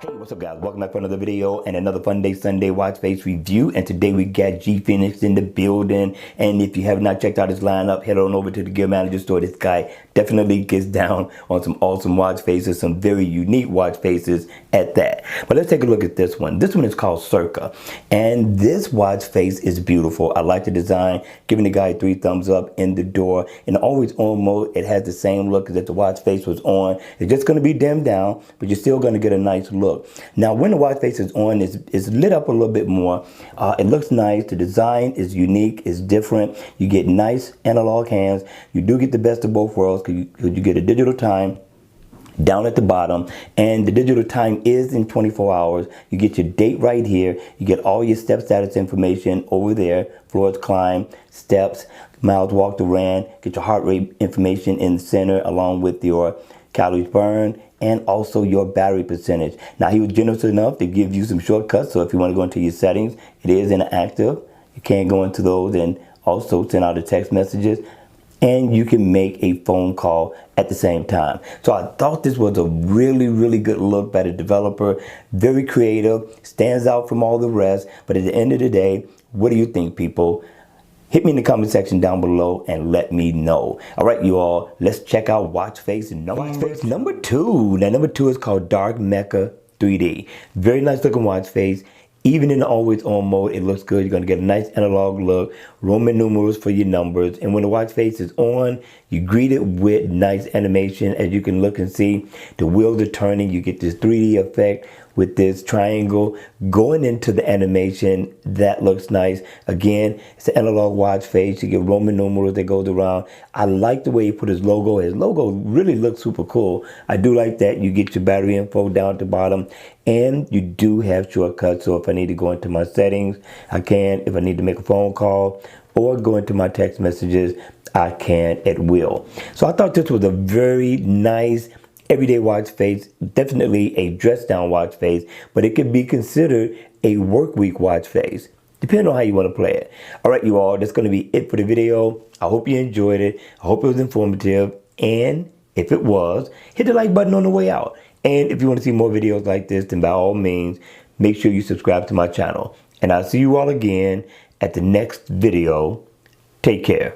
Hey, what's up guys? Welcome back for another video and another Fun Day Sunday watch face review. And today we got G Phoenix in the building. And if you have not checked out his lineup, head on over to the Gear Manager store. This guy definitely gets down on some awesome watch faces, some very unique watch faces at that. But let's take a look at this one. This one is called Circa. And this watch face is beautiful. I like the design, giving the guy 3 thumbs up in the door. In always on mode, it has the same look as if the watch face was on. It's just going to be dimmed down, but you're still going to get a nice look. Now, when the watch face is on, it's lit up a little bit more. It looks nice. The design is unique. It's different. You get nice analog hands. You do get the best of both worlds because you get a digital time down at the bottom, and the digital time is in 24 hours. You get your date right here. You get all your step status information over there. Floors climbed, steps, miles walked or ran. Get your heart rate information in the center along with your calories burned and also your battery percentage. Now, he was generous enough to give you some shortcuts. So if you want to go into your settings, it is inactive. You can go into those and also send out the text messages. And you can make a phone call at the same time. So I thought this was a really good look by the developer. Very creative, stands out from all the rest. But at the end of the day, what do you think, people? Hit me in the comment section down below and let me know. All right, you all, let's check out watch face number 2. Now, number 2 is called Dark Mecca 3D. Very nice looking watch face. Even in the always on mode, it looks good. You're going to get a nice analog look, Roman numerals for your numbers. And when the watch face is on, you greet it with nice animation. As you can look and see, the wheels are turning. You get this 3D effect with this triangle going into the animation. That looks nice. Again, it's an analog watch face. You get Roman numerals that goes around. I like the way he put his logo. His logo really looks super cool. I do like that. You get your battery info down at the bottom, and you do have shortcuts. So if I need to go into my settings, I can. If I need to make a phone call or go into my text messages, I can at will. So I thought this was a very nice everyday watch face, definitely a dress down watch face, but it could be considered a work week watch face, depending on how you want to play it. All right, you all, that's going to be it for the video. I hope you enjoyed it. I hope it was informative. And if it was, hit the like button on the way out. And if you want to see more videos like this, then by all means, make sure you subscribe to my channel. And I'll see you all again at the next video. Take care.